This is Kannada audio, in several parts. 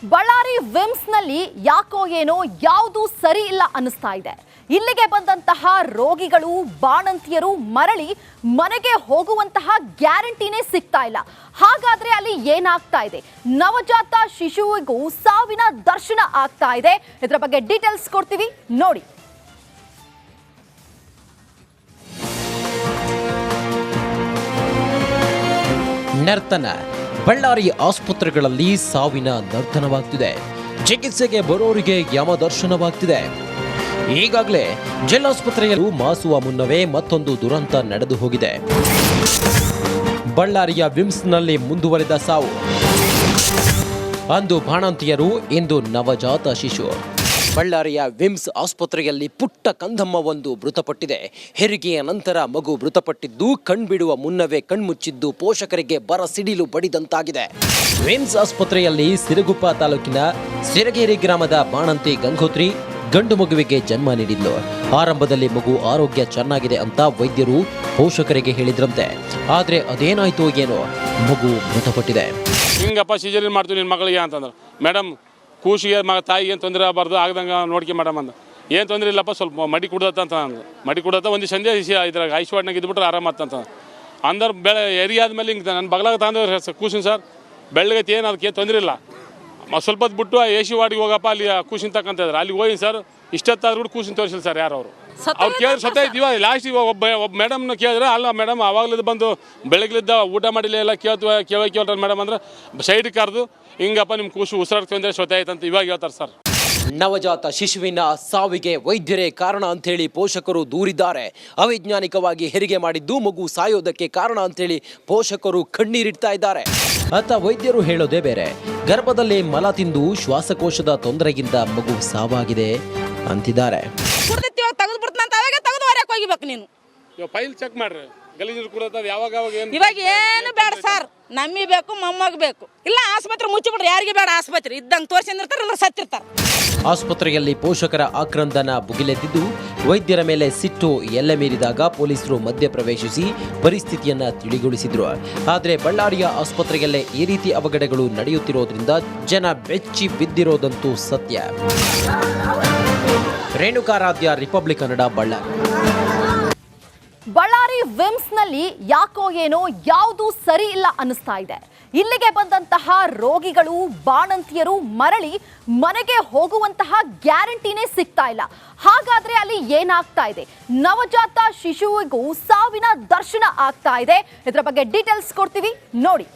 ಬಳ್ಳಾರಿ ವಿಮ್ಸ್ನಲ್ಲಿ ಯಾಕೋ ಏನೋ ಯಾವುದು ಸರಿ ಇಲ್ಲ ಅನಿಸ್ತಾ ಇದೆ. ಇಲ್ಲಿಗೆ ಬಂದಂತಹ ರೋಗಿಗಳು ಬಾಣಂತಿಯರು ಮರಳಿ ಮನೆಗೆ ಹೋಗುವಂತಹ ಗ್ಯಾರಂಟಿನೇ ಸಿಗ್ತಾ ಇಲ್ಲ. ಹಾಗಾದ್ರೆ ಅಲ್ಲಿ ಏನಾಗ್ತಾ ಇದೆ? ನವಜಾತ ಶಿಶುವಿಗೂ ಸಾವಿನ ದರ್ಶನ ಆಗ್ತಾ ಇದೆ. ಇದರ ಬಗ್ಗೆ ಡೀಟೇಲ್ಸ್ ಕೊಡ್ತೀವಿ ನೋಡಿ. ನರ್ತನ ಬಳ್ಳಾರಿ ಆಸ್ಪತ್ರೆಗಳಲ್ಲಿ ಸಾವಿನ ನರ್ತನವಾಗ್ತಿದೆ. ಚಿಕಿತ್ಸೆಗೆ ಬರೋರಿಗೆ ಯಮದರ್ಶನವಾಗ್ತಿದೆ. ಈಗಾಗಲೇ ಜಿಲ್ಲಾಸ್ಪತ್ರೆಯಲ್ಲೂ ಮಾಸುವ ಮುನ್ನವೇ ಮತ್ತೊಂದು ದುರಂತ ನಡೆದು ಹೋಗಿದೆ. ಬಳ್ಳಾರಿಯ ವಿಮ್ಸ್ನಲ್ಲಿ ಮುಂದುವರೆದ ಸಾವು. ಅಂದು ಬಾಣಂತಿಯರು, ಇಂದು ನವಜಾತ ಶಿಶು. ಬಳ್ಳಾರಿಯ ವಿಮ್ಸ್ ಆಸ್ಪತ್ರೆಯಲ್ಲಿ ಪುಟ್ಟ ಕಂದಮ್ಮ ಒಂದು ಮೃತಪಟ್ಟಿದೆ. ಹೆರಿಗೆಯ ನಂತರ ಮಗು ಮೃತಪಟ್ಟಿದ್ದು ಕಣ್ಬಿಡುವ ಮುನ್ನವೇ ಕಣ್ಮುಚ್ಚಿದ್ದು ಪೋಷಕರಿಗೆ ಬರ ಸಿಡಿಲು ಬಡಿದಂತಾಗಿದೆ. ವಿಮ್ಸ್ ಆಸ್ಪತ್ರೆಯಲ್ಲಿ ಸಿರಗುಪ್ಪ ತಾಲೂಕಿನ ಸಿರಗೇರಿ ಗ್ರಾಮದ ಬಾಣಂತಿ ಗಂಗೋತ್ರಿ ಗಂಡು ಮಗುವಿಗೆ ಜನ್ಮ ನೀಡಿದ್ಲು. ಆರಂಭದಲ್ಲಿ ಮಗು ಆರೋಗ್ಯ ಚೆನ್ನಾಗಿದೆ ಅಂತ ವೈದ್ಯರು ಪೋಷಕರಿಗೆ ಹೇಳಿದ್ರಂತೆ. ಆದ್ರೆ ಅದೇನಾಯ್ತೋ ಏನೋ, ಮಗು ಮೃತಪಟ್ಟಿದೆ. ಹಿಂಗಪ್ಪ ಸಿಜರಿನ್ ಮಾಡ್ತೀವಿ ನಿನ್ನ ಮಗಳಿಗೆ ಅಂತಂದ್ರೆ, ಮೇಡಮ್ ಕೂಸಿಗೆ ತಾಯಿಗೆ ಏನು ತೊಂದರೆ ಆಗಬಾರ್ದು, ಆಗ್ದಂಗೆ ನೋಡ್ಕೆ ಮೇಡಮ್ ಅಂದ. ಏನು ತೊಂದರೆ ಇಲ್ಲಪ್ಪ, ಸ್ವಲ್ಪ ಮಡಿ ಕುಡ್ದತ್ತ ಅಂತ ಅಂದು. ಮಡಿ ಕುಡ್ದತ್ತ ಒಂದು ಸಂಜೆ ಇದ್ರಾಗ ಐಶ್ವಾಡ್ನಾಗ ಇದ್ಬಿಟ್ರೆ ಆರಾಮತ್ತಂತ ಅಂದ್ರೆ ಬೆಳೆ ಎರಿ ಆದ್ಮೇಲೆ ಹಿಂಗೆ ನನ್ನ ಬಗ್ಲಾಗ ತಂದ್ರೆ ಕೂಸಿನ ಸರ್ ಬೆಳ್ಳಗೈತಿ, ಏನು ಅದಕ್ಕೆ ತೊಂದರೆ ಇಲ್ಲ, ಸ್ವಲ್ಪ ಹೊತ್ತು ಬಿಟ್ಟು ಎ ಸಿ ವಾರ್ಡಿಗೆ ಹೋಗಪ್ಪ, ಅಲ್ಲಿ ಕೂಸಿನ ತಕ್ಕಂತಿದ್ರು. ಅಲ್ಲಿ ಹೋಗಿ ಸರ್ ಇಷ್ಟೊತ್ತಾದ್ರೂ ಕೂಡ ಕೂಸಿನ ತೋರಿಸಿಲ್ಲ ಸರ್ ಯಾರು ಅವರು. ಅವ್ರು ಕೇಳಿದ್ರೆ ಸತ್ತೈತಿ. ಇವಾಗ ಲಾಸ್ಟಿಗೆ ಒಬ್ಬ ಮೇಡಮ್ನ ಕೇಳಿದ್ರೆ, ಅಲ್ಲ ಮೇಡಮ್ ಅವಾಗಲಿದ್ದು ಬಂದು ಬೆಳಗ್ಲಿದ್ದ ಊಟ ಮಾಡಿಲ್ಲ ಎಲ್ಲ ಕೇಳ್ತಾರೆ ಮೇಡಮ್ ಅಂದ್ರೆ ಸೈಡ್ ಕರೆದು ಹಿಂಗಪ್ಪ ನಿಮ್ಮ ಕೂಸು ಉಸಿರಾಡ್ತು ಅಂದರೆ ಸೊತ್ತಾಯ್ತಂತ ಇವಾಗ ಹೇಳ್ತಾರೆ ಸರ್. ನವಜಾತ ಶಿಶುವಿನ ಸಾವಿಗೆ ವೈದ್ಯರೇ ಕಾರಣ ಅಂತೇಳಿ ಪೋಷಕರು ದೂರಿದ್ದಾರೆ. ಅವೈಜ್ಞಾನಿಕವಾಗಿ ಹೆರಿಗೆ ಮಾಡಿದ್ದು ಮಗು ಸಾಯೋದಕ್ಕೆ ಕಾರಣ ಅಂತೇಳಿ ಪೋಷಕರು ಕಣ್ಣೀರಿಡ್ತಾ ಇದ್ದಾರೆ. ಅತ್ತ ವೈದ್ಯರು ಹೇಳೋದೇ ಬೇರೆ. ಗರ್ಭದಲ್ಲಿ ಮಲ ತಿಂದು ಶ್ವಾಸಕೋಶದ ತೊಂದರೆಯಿಂದ ಮಗು ಸಾವಾಗಿದೆ ಅಂತಿದ್ದಾರೆ. ಫೈಲ್ ಚೆಕ್ ಮಾಡ್ರಿ, ಗಲೀಜು ಕೂಡ ಯಾವಾಗ ಇವಾಗ ಏನು ಬೇಡ ಸರ್, ನಮ್ಮಿ ಬೇಕು, ಮೊಮ್ಮಗ್ ಬೇಕು. ಇಲ್ಲ ಆಸ್ಪತ್ರೆ ಮುಚ್ಚಿಬಿಡ್ರಿ, ಯಾರಿಗೆ ಬೇಡ ಆಸ್ಪತ್ರೆ ಇದ್ದಂಗೆ ತೋರಿಸಿರ್ತಾರೆ, ಇಲ್ಲ ಸತ್ತಿರ್ತಾರೆ. ಆಸ್ಪತ್ರೆಯಲ್ಲಿ ಪೋಷಕರ ಆಕ್ರಂದನ ಭುಗಿಲೆದ್ದಿದ್ದು ವೈದ್ಯರ ಮೇಲೆ ಸಿಟ್ಟು ಎಲ್ಲೆ ಮೀರಿದಾಗ ಪೊಲೀಸರು ಮಧ್ಯ ಪ್ರವೇಶಿಸಿ ಪರಿಸ್ಥಿತಿಯನ್ನ ತಿಳಿಗೊಳಿಸಿದ್ರು. ಆದರೆ ಬಳ್ಳಾರಿಯ ಆಸ್ಪತ್ರೆಯಲ್ಲೇ ಈ ರೀತಿ ಅವಘಡಗಳು ನಡೆಯುತ್ತಿರೋದ್ರಿಂದ ಜನ ಬೆಚ್ಚಿ ಬಿದ್ದಿರೋದಂತೂ ಸತ್ಯ. ರೇಣುಕಾರಾಧ್ಯ, ರಿಪಬ್ಲಿಕ್ ಕನ್ನಡ, ಬಳ್ಳಾರಿ. ಬಳ್ಳಾರಿ ವಿಮ್ಸ್ನಲ್ಲಿ ಯಾಕೋ ಏನೋ ಯಾವುದು ಸರಿ ಇಲ್ಲ ಅನಿಸ್ತಾ ಇದೆ. ಇಲ್ಲಿಗೆ ಬಂದಂತಹ ರೋಗಿಗಳು ಬಾಣಂತಿಯರು ಮರಳಿ ಮನೆಗೆ ಹೋಗುವಂತಹ ಗ್ಯಾರಂಟಿನೇ ಸಿಗ್ತಾ ಇಲ್ಲ. ಹಾಗಾದ್ರೆ ಅಲ್ಲಿ ಏನಾಗ್ತಾ ಇದೆ? ನವಜಾತ ಶಿಶುವಿಗೂ ಸಾವಿನ ದರ್ಶನ ಆಗ್ತಾ ಇದೆ. ಇದರ ಬಗ್ಗೆ ಡೀಟೇಲ್ಸ್ ಕೊಡ್ತೀವಿ ನೋಡಿ.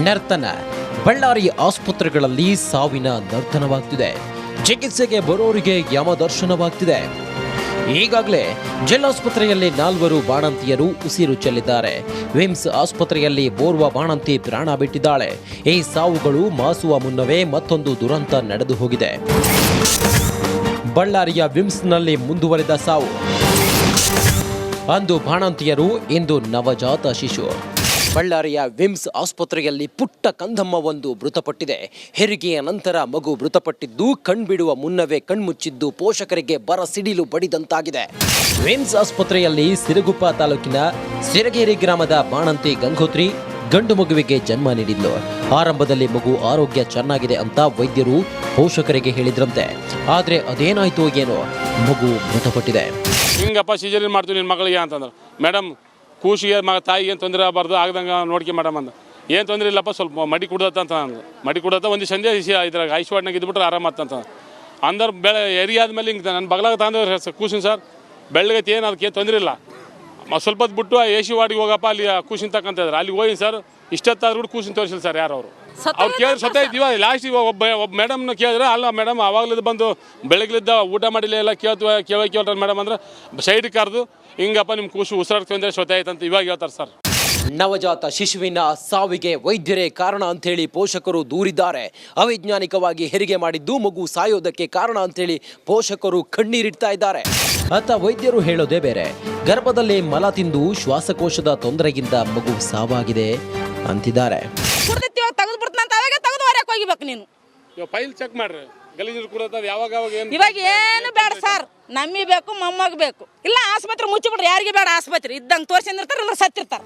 ನರ್ತನ ಬಳ್ಳಾರಿ ಆಸ್ಪತ್ರೆಗಳಲ್ಲಿ ಸಾವಿನ ನರ್ತನವಾಗ್ತಿದೆ. ಚಿಕಿತ್ಸೆಗೆ ಬರೋರಿಗೆ ಯಮದರ್ಶನವಾಗ್ತಿದೆ. ಈಗಾಗಲೇ ಜಿಲ್ಲಾಸ್ಪತ್ರೆಯಲ್ಲಿ 4 ಬಾಣಂತಿಯರು ಉಸಿರು ಚೆಲ್ಲಿದ್ದಾರೆ. ವಿಮ್ಸ್ ಆಸ್ಪತ್ರೆಯಲ್ಲಿ ಓರ್ವ ಬಾಣಂತಿ ಪ್ರಾಣ ಬಿಟ್ಟಿದ್ದಾಳೆ. ಈ ಸಾವುಗಳು ಮಾಸುವ ಮುನ್ನವೇ ಮತ್ತೊಂದು ದುರಂತ ನಡೆದು ಹೋಗಿದೆ. ಬಳ್ಳಾರಿಯ ವಿಮ್ಸ್ನಲ್ಲಿ ಮುಂದುವರೆದ ಸಾವು. ಅಂದು ಬಾಣಂತಿಯರು, ಇಂದು ನವಜಾತ ಶಿಶು. ಬಳ್ಳಾರಿಯ ವಿಮ್ಸ್ ಆಸ್ಪತ್ರೆಯಲ್ಲಿ ಪುಟ್ಟ ಕಂದಮ್ಮ ಒಂದು ಮೃತಪಟ್ಟಿದೆ. ಹೆರಿಗೆಯ ನಂತರ ಮಗು ಮೃತಪಟ್ಟಿದ್ದು ಕಣ್ಬಿಡುವ ಮುನ್ನವೇ ಕಣ್ಮುಚ್ಚಿದ್ದು ಪೋಷಕರಿಗೆ ಬರ ಸಿಡಿಲು ಬಡಿದಂತಾಗಿದೆ. ವಿಮ್ಸ್ ಆಸ್ಪತ್ರೆಯಲ್ಲಿ ಸಿರಗುಪ್ಪ ತಾಲೂಕಿನ ಸಿರಗೇರಿ ಗ್ರಾಮದ ಬಾಣಂತಿ ಗಂಗೋತ್ರಿ ಗಂಡು ಮಗುವಿಗೆ ಜನ್ಮ ನೀಡಿದ್ಲು. ಆರಂಭದಲ್ಲಿ ಮಗು ಆರೋಗ್ಯ ಚೆನ್ನಾಗಿದೆ ಅಂತ ವೈದ್ಯರು ಪೋಷಕರಿಗೆ ಹೇಳಿದ್ರಂತೆ. ಆದ್ರೆ ಅದೇನಾಯ್ತೋ ಏನೋ, ಮಗು ಮೃತಪಟ್ಟಿದೆ. ಹಿಂಗಪ್ಪ ಸಿಜರಿನ್ ಮಾಡ್ತೀವಿ ನಿನ್ನ ಮಗಳಿಗೆ ಅಂತಂದ್ರೆ, ಮೇಡಮ್ ಕೂಸಿಗೆ ತಾಯಿಗೆ ಏನು ತೊಂದರೆ ಆಗಬಾರ್ದು, ಆಗ್ದಂಗೆ ನೋಡ್ಕೆ ಮೇಡಮ್ ಅಂದ. ಏನು ತೊಂದರೆ ಇಲ್ಲಪ್ಪ, ಸ್ವಲ್ಪ ಮಡಿ ಕುಡ್ದತ್ತ ಅಂತ ಅಂದು. ಮಡಿ ಕುಡ್ದತ್ತ ಒಂದು ಸಂಜೆ ಇದ್ರಾಗ ಐಶ್ವಾಡ್ನಾಗ ಇದ್ಬಿಟ್ರೆ ಆರಾಮತ್ತಂತ ಅಂದ್ರೆ ಬೆಳೆ ಎರಿ ಆದ್ಮೇಲೆ ಹಿಂಗೆ ನನ್ನ ಬಗ್ಲಾಗ ತಂದ್ರೆ ಕೂಸಿನ ಸರ್ ಬೆಳ್ಳಗೈತಿ, ಏನು ಅದಕ್ಕೆ ತೊಂದರೆ ಇಲ್ಲ, ಸ್ವಲ್ಪ ಹೊತ್ತು ಬಿಟ್ಟು ಎ ಸಿ ವಾರ್ಡಿಗೆ ಹೋಗಪ್ಪ, ಅಲ್ಲಿ ಕೂಸಿನ ತಕ್ಕಂತಿದ್ರು. ಅಲ್ಲಿ ಹೋಗಿ ಸರ್ ಇಷ್ಟೊತ್ತಾದ್ರೂ ಕೂಡ ಕೂಸಿನ ತೋರಿಸಿಲ್ಲ ಸರ್ ಯಾರು ಅವರು. ಅವ್ರು ಕೇಳಿದ್ರೆ ಸತ್ತೈತಿ. ಇವಾಗ ಲಾಸ್ಟಿಗೆ ಒಬ್ಬ ಮೇಡಮ್ನ ಕೇಳಿದ್ರೆ, ಅಲ್ಲ ಮೇಡಮ್ ಅವಾಗಲಿದ್ದು ಬಂದು ಬೆಳಗ್ಲಿದ್ದ ಊಟ ಮಾಡಿಲ್ಲ ಎಲ್ಲ ಕೇಳ್ತಾರೆ ಮೇಡಮ್ ಅಂದ್ರೆ ಸೈಡ್ ಕರೆದು ಹಿಂಗಪ್ಪ ನಿಮ್ಮ ಕೂಸು ಉಸಿರಾಡ್ತು ಅಂದರೆ ಸೊತ್ತಾಯ್ತಂತ ಇವಾಗ ಹೇಳ್ತಾರೆ ಸರ್. ನವಜಾತ ಶಿಶುವಿನ ಸಾವಿಗೆ ವೈದ್ಯರೇ ಕಾರಣ ಅಂತೇಳಿ ಪೋಷಕರು ದೂರಿದ್ದಾರೆ. ಅವೈಜ್ಞಾನಿಕವಾಗಿ ಹೆರಿಗೆ ಮಾಡಿದ್ದು ಮಗು ಸಾಯೋದಕ್ಕೆ ಕಾರಣ ಅಂತೇಳಿ ಪೋಷಕರು ಕಣ್ಣೀರಿಡ್ತಾ ಇದ್ದಾರೆ. ಅತ್ತ ವೈದ್ಯರು ಹೇಳೋದೇ ಬೇರೆ. ಗರ್ಭದಲ್ಲಿ ಮಲ ತಿಂದು ಶ್ವಾಸಕೋಶದ ತೊಂದರೆಯಿಂದ ಮಗು ಸಾವಾಗಿದೆ ಅಂತಿದ್ದಾರೆ. ತೆಗೆದು ಬಿಡ್ತಾನಂತ ಅವಾಗ ತೆಗೆದು ಹೊರಕ್ಕೆ ಹೋಗಿಬೇಕು ನೀನು. ಫೈಲ್ ಚೆಕ್ ಮಾಡ್ರಿ, ಗಲೀಜು ಕೂಡ ಯಾವಾಗ ಏನು ಇವಾಗ ಏನು ಬೇಡ ಸರ್, ನಮ್ಮಿ ಬೇಕು ಮೊಮ್ಮಗ್ ಬೇಕು. ಇಲ್ಲ ಆಸ್ಪತ್ರೆ ಮುಚ್ಚಿಬಿಡ್ರಿ, ಯಾರಿಗೆ ಬೇಡ ಆಸ್ಪತ್ರೆ ಇದ್ದಂಗೆ ತೋರಿಸಿರ್ತಾರೆ, ಇಲ್ಲ ಸತ್ತಿರ್ತಾರೆ.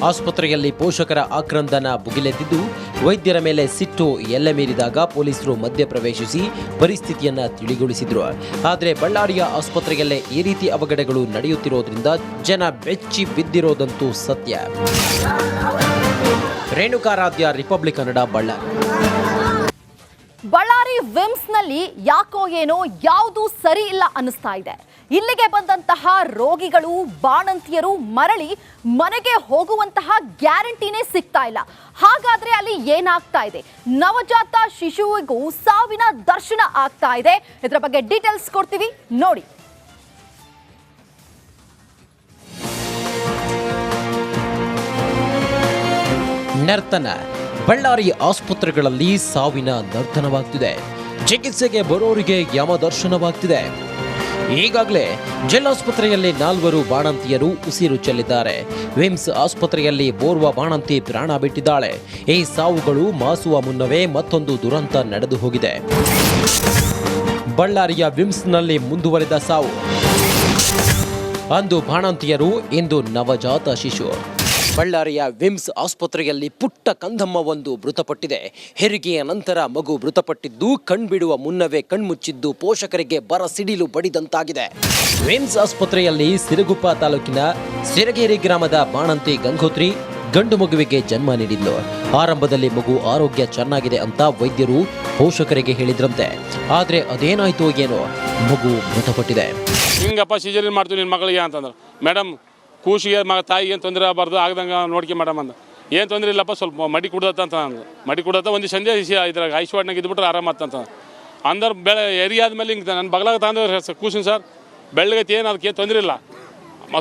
ಆಸ್ಪತ್ರೆಯಲ್ಲಿ ಪೋಷಕರ ಆಕ್ರಂದನ ಭುಗಿಲೆದ್ದಿದ್ದು ವೈದ್ಯರ ಮೇಲೆ ಸಿಟ್ಟು ಎಲ್ಲೆ ಮೀರಿದಾಗ ಪೊಲೀಸರು ಮಧ್ಯ ಪ್ರವೇಶಿಸಿ ಪರಿಸ್ಥಿತಿಯನ್ನ ತಿಳಿಗೊಳಿಸಿದ್ರು. ಆದರೆ ಬಳ್ಳಾರಿಯ ಆಸ್ಪತ್ರೆಯಲ್ಲೇ ಈ ರೀತಿ ಅವಘಡಗಳು ನಡೆಯುತ್ತಿರೋದ್ರಿಂದ ಜನ ಬೆಚ್ಚಿ ಬಿದ್ದಿರೋದಂತೂ ಸತ್ಯ. ರೇಣುಕಾರಾಧ್ಯ, ರಿಪಬ್ಲಿಕ್ ಕನ್ನಡ, ಬಳ್ಳಾರಿ. ಬಳ್ಳಾರಿ ವಿಮ್ಸ್ನಲ್ಲಿ ಯಾಕೋ ಏನೋ ಯಾವುದು ಸರಿ ಇಲ್ಲ ಅನ್ನಿಸ್ತಾ ಇದೆ. ಇಲ್ಲಿಗೆ ಬಂದಂತಹ ರೋಗಿಗಳು ಬಾಣಂತಿಯರು ಮರಳಿ ಮನೆಗೆ ಹೋಗುವಂತಹ ಗ್ಯಾರಂಟಿನೇ ಸಿಗ್ತಾ ಇಲ್ಲ. ಹಾಗಾದ್ರೆ ಅಲ್ಲಿ ಏನಾಗ್ತಾ ಇದೆ? ನವಜಾತ ಶಿಶುವಿಗೂ ಸಾವಿನ ದರ್ಶನ ಆಗ್ತಾ ಇದೆ. ಇದರ ಬಗ್ಗೆ ಡೀಟೇಲ್ಸ್ ಕೊಡ್ತೀವಿ ನೋಡಿ. ನರ್ತನ ಬಳ್ಳಾರಿ ಆಸ್ಪತ್ರೆಗಳಲ್ಲಿ ಸಾವಿನ ನರ್ತನವಾಗ್ತಿದೆ. ಚಿಕಿತ್ಸೆಗೆ ಬರೋರಿಗೆ ಯಮದರ್ಶನವಾಗ್ತಿದೆ. ಈಗಾಗಲೇ ಜಿಲ್ಲಾಸ್ಪತ್ರೆಯಲ್ಲಿ 4 ಬಾಣಂತಿಯರು ಉಸಿರು ಚೆಲ್ಲಿದ್ದಾರೆ. ವಿಮ್ಸ್ ಆಸ್ಪತ್ರೆಯಲ್ಲಿ ಓರ್ವ ಬಾಣಂತಿ ಪ್ರಾಣ ಬಿಟ್ಟಿದ್ದಾಳೆ. ಈ ಸಾವುಗಳು ಮಾಸುವ ಮುನ್ನವೇ ಮತ್ತೊಂದು ದುರಂತ ನಡೆದು ಹೋಗಿದೆ. ಬಳ್ಳಾರಿಯ ವಿಮ್ಸ್ನಲ್ಲಿ ಮುಂದುವರೆದ ಸಾವು. ಅಂದು ಬಾಣಂತಿಯರು, ಇಂದು ನವಜಾತ ಶಿಶು. ಬಳ್ಳಾರಿಯ ವಿಮ್ಸ್ ಆಸ್ಪತ್ರೆಯಲ್ಲಿ ಪುಟ್ಟ ಕಂದಮ್ಮವೊಂದು ಮೃತಪಟ್ಟಿದೆ. ಹೆರಿಗೆಯ ನಂತರ ಮಗು ಮೃತಪಟ್ಟಿದ್ದು ಕಣ್ಬಿಡುವ ಮುನ್ನವೇ ಕಣ್ಮುಚ್ಚಿದ್ದು ಪೋಷಕರಿಗೆ ಬರ ಸಿಡಿಲು ಬಡಿದಂತಾಗಿದೆ. ವಿಮ್ಸ್ ಆಸ್ಪತ್ರೆಯಲ್ಲಿ ಸಿರಗುಪ್ಪ ತಾಲೂಕಿನ ಸಿರಗೇರಿ ಗ್ರಾಮದ ಬಾಣಂತಿ ಗಂಗೋತ್ರಿ ಗಂಡು ಮಗುವಿಗೆ ಜನ್ಮ ನೀಡಿದ್ಲು. ಆರಂಭದಲ್ಲಿ ಮಗು ಆರೋಗ್ಯ ಚೆನ್ನಾಗಿದೆ ಅಂತ ವೈದ್ಯರು ಪೋಷಕರಿಗೆ ಹೇಳಿದ್ರಂತೆ. ಆದರೆ ಅದೇನಾಯ್ತೋ ಏನೋ, ಮಗು ಮೃತಪಟ್ಟಿದೆ. ಹಿಂಗಪ್ಪ ಸಿಜರಿನ್ ಮಾಡ್ತೀವಿ ನಿನ್ನ ಮಗಳಿಗೆ ಅಂತಂದ್ರೆ, ಮೇಡಮ್ ಕೂಸಿಗೆ ತಾಯಿ ಏನು ತೊಂದರೆ ಆಗಬಾರ್ದು, ಆಗ್ದಂಗೆ ನೋಡ್ಕೆ ಮೇಡಮ್ ಅಂದ. ಏನು ತೊಂದರೆ ಇಲ್ಲಪ್ಪ, ಸ್ವಲ್ಪ ಮಡಿ ಕುಡ್ದತ್ತ ಅಂತ ಅಂದು. ಮಡಿ ಕುಡ್ದತ್ತ ಒಂದು ಸಂಜೆ ಇದ್ರಾಗ ಐಶ್ವಾಡ್ನಾಗ ಇದ್ಬಿಟ್ರೆ ಆರಾಮತ್ತಂತ ಅಂದ್ರೆ ಬೆಳೆ ಎರಿಯಾದ್ಮೇಲೆ ಹಿಂಗೆ ನನ್ನ ಬಗಲಾಗ ತಂದ್ರೆ ಕೂಸಿನ ಸರ್ ಬೆಳ್ಳಗೈತಿ, ಏನು ಅದಕ್ಕೆ ತೊಂದರೆ ಇಲ್ಲ,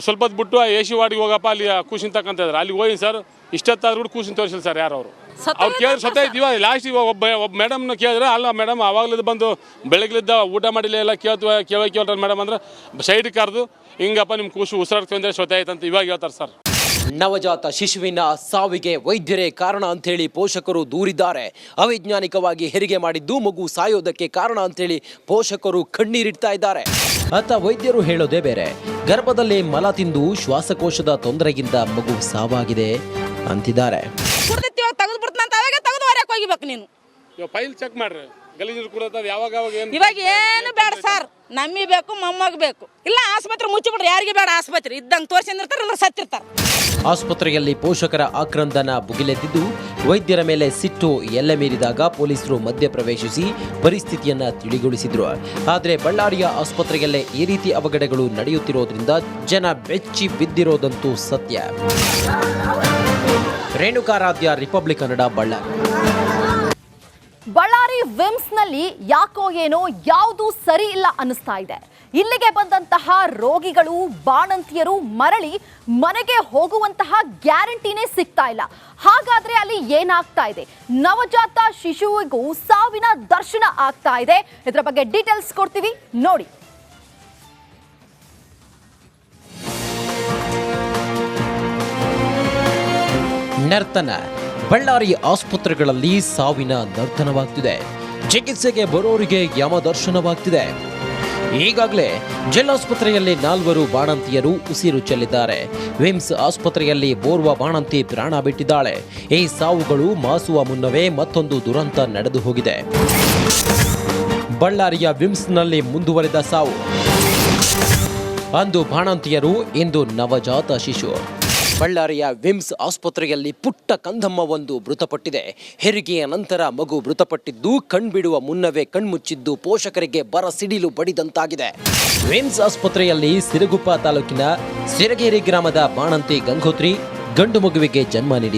ಸ್ವಲ್ಪ ಹೊತ್ತು ಬಿಟ್ಟು AC ವಾರ್ಡಿಗೆ ಹೋಗಪ್ಪ, ಅಲ್ಲಿ ಕೂಸಿನ ತಕ್ಕಂತಿದ್ರೆ ಅಲ್ಲಿ ಹೋಗಿ ಸರ್. ಇಷ್ಟೊತ್ತಾದ್ರೂ ಕೂಡ ಕೂಸಿನ ತೋರಿಸಿಲ್ಲ ಸರ್ ಯಾರು ಅವರು. ಅವ್ರು ಕೇಳಿದ್ರೆ ಸತ್ತೈತಿ. ಇವಾಗ ಲಾಸ್ಟಿಗೆ ಒಬ್ಬ ಮೇಡಮ್ನ ಕೇಳಿದ್ರೆ, ಅಲ್ಲ ಮೇಡಮ್ ಅವಾಗಲಿದ್ದು ಬಂದು ಬೆಳಗ್ಲಿದ್ದ ಊಟ ಮಾಡಿಲ್ಲ ಎಲ್ಲ ಕೇಳ್ರಿ ಮೇಡಮ್ ಅಂದ್ರೆ ಸೈಡ್ ಕರೆದು ಹಿಂಗಪ್ಪ ನಿಮ್ಮ ಕೂಸು ಉಸಿರಾಡ್ತೀವಿ ಅಂದರೆ ಸೊತ್ತಾಯ್ತು ಅಂತ ಇವಾಗ ಹೇಳ್ತಾರೆ ಸರ್. ನವಜಾತ ಶಿಶುವಿನ ಸಾವಿಗೆ ವೈದ್ಯರೇ ಕಾರಣ ಅಂತೇಳಿ ಪೋಷಕರು ದೂರಿದ್ದಾರೆ. ಅವೈಜ್ಞಾನಿಕವಾಗಿ ಹೆರಿಗೆ ಮಾಡಿದ್ದು ಮಗು ಸಾಯೋದಕ್ಕೆ ಕಾರಣ ಅಂತೇಳಿ ಪೋಷಕರು ಕಣ್ಣೀರಿಡ್ತಾ ಇದ್ದಾರೆ. ಅತ್ತ ವೈದ್ಯರು ಹೇಳೋದೇ ಬೇರೆ. ಗರ್ಭದಲ್ಲಿ ಮಲ ತಿಂದು ಶ್ವಾಸಕೋಶದ ತೊಂದರೆಗಿಂತ ಮಗು ಸಾವಾಗಿದೆ ಅಂತಿದ್ದಾರೆ. ತೆಗೆದು ಬಿಡ್ತಾನಂತ ಅವಾಗ ತೆಗೆದು ಹೊರಕ್ಕೆ ಹೋಗಿಬೇಕು ನೀನು. ಇವಾಗ ಫೈಲ್ ಚೆಕ್ ಮಾಡ್ರಿ, ಗಲೀಜು ಕೂಡ ಯಾವಾಗ ಏನು ಇವಾಗ ಏನು ಬೇಡ ಸರ್, ನಮ್ಮಿ ಬೇಕು ಮೊಮ್ಮಗ್ ಬೇಕು. ಇಲ್ಲ ಆಸ್ಪತ್ರೆ ಮುಚ್ಚಿಬಿಡ್ರಿ, ಯಾರಿಗೆ ಬೇಡ ಆಸ್ಪತ್ರೆ ಇದ್ದಂಗೆ ತೋರಿಸಿರ್ತಾರೆ, ಇಲ್ಲ ಸತ್ತಿರ್ತಾರೆ. ಆಸ್ಪತ್ರೆಯಲ್ಲಿ ಪೋಷಕರ ಆಕ್ರಂದನ ಭುಗಿಲೆದ್ದಿದ್ದು ವೈದ್ಯರ ಮೇಲೆ ಸಿಟ್ಟು ಎಲ್ಲೆ ಮೀರಿದಾಗ ಪೊಲೀಸರು ಮಧ್ಯ ಪ್ರವೇಶಿಸಿ ಪರಿಸ್ಥಿತಿಯನ್ನ ತಿಳಿಗೊಳಿಸಿದ್ರು. ಆದರೆ ಬಳ್ಳಾರಿಯ ಆಸ್ಪತ್ರೆಯಲ್ಲೇ ಈ ರೀತಿ ಅವಘಡಗಳು ನಡೆಯುತ್ತಿರೋದ್ರಿಂದ ಜನ ಬೆಚ್ಚಿ ಬಿದ್ದಿರೋದಂತೂ ಸತ್ಯ. ರೇಣುಕಾರಾಧ್ಯ, ರಿಪಬ್ಲಿಕ್ ಕನ್ನಡ, ಬಳ್ಳಾರಿ. ಬಳ್ಳಾರಿ ವಿಮ್ಸ್ನಲ್ಲಿ ಯಾಕೋ ಏನೋ ಯಾವುದು ಸರಿ ಇಲ್ಲ ಅನ್ನಿಸ್ತಾ ಇದೆ. ಇಲ್ಲಿಗೆ ಬಂದಂತಹ ರೋಗಿಗಳು ಬಾಣಂತಿಯರು ಮರಳಿ ಮನೆಗೆ ಹೋಗುವಂತಹ ಗ್ಯಾರಂಟಿನೇ ಸಿಗ್ತಾ ಇಲ್ಲ. ಹಾಗಾದ್ರೆ ಅಲ್ಲಿ ಏನಾಗ್ತಾ ಇದೆ? ನವಜಾತ ಶಿಶುವಿಗೂ ಸಾವಿನ ದರ್ಶನ ಆಗ್ತಾ ಇದೆ. ಇದರ ಬಗ್ಗೆ ಡೀಟೇಲ್ಸ್ ಕೊಡ್ತೀವಿ ನೋಡಿ. ನರ್ತನ ಬಳ್ಳಾರಿ ಆಸ್ಪತ್ರೆಗಳಲ್ಲಿ ಸಾವಿನ ನರ್ತನವಾಗ್ತಿದೆ. ಚಿಕಿತ್ಸೆಗೆ ಬರೋರಿಗೆ ಯಮದರ್ಶನವಾಗ್ತಿದೆ. ಈಗಾಗಲೇ ಜಿಲ್ಲಾಸ್ಪತ್ರೆಯಲ್ಲಿ 4 ಬಾಣಂತಿಯರು ಉಸಿರು ಚೆಲ್ಲಿದ್ದಾರೆ. ವಿಮ್ಸ್ ಆಸ್ಪತ್ರೆಯಲ್ಲಿ ಓರ್ವ ಬಾಣಂತಿ ಪ್ರಾಣ ಬಿಟ್ಟಿದ್ದಾಳೆ. ಈ ಸಾವುಗಳು ಮಾಸುವ ಮುನ್ನವೇ ಮತ್ತೊಂದು ದುರಂತ ನಡೆದು ಹೋಗಿದೆ. ಬಳ್ಳಾರಿಯ ವಿಮ್ಸ್ನಲ್ಲಿ ಮುಂದುವರೆದ ಸಾವು. ಅಂದು ಬಾಣಂತಿಯರು, ಇಂದು ನವಜಾತ ಶಿಶು. ಬಳ್ಳಾರಿಯ ವಿಮ್ಸ್ ಆಸ್ಪತ್ರೆಯಲ್ಲಿ ಪುಟ್ಟ ಕಂದಮ್ಮವೊಂದು ಮೃತಪಟ್ಟಿದೆ. ಹೆರಿಗೆಯ ನಂತರ ಮಗು ಮೃತಪಟ್ಟಿದ್ದು ಕಣ್ಬಿಡುವ ಮುನ್ನವೇ ಕಣ್ಮುಚ್ಚಿದ್ದು ಪೋಷಕರಿಗೆ ಬರ ಸಿಡಿಲು ಬಡಿದಂತಾಗಿದೆ. ವಿಮ್ಸ್ ಆಸ್ಪತ್ರೆಯಲ್ಲಿ ಸಿರಗುಪ್ಪ ತಾಲೂಕಿನ ಸಿರಗೇರಿ ಗ್ರಾಮದ ಬಾಣಂತಿ ಗಂಗೋತ್ರಿ ಗಂಡು ಮಗುವಿಗೆ ಜನ್ಮ ನೀಡಿದ್ಲು.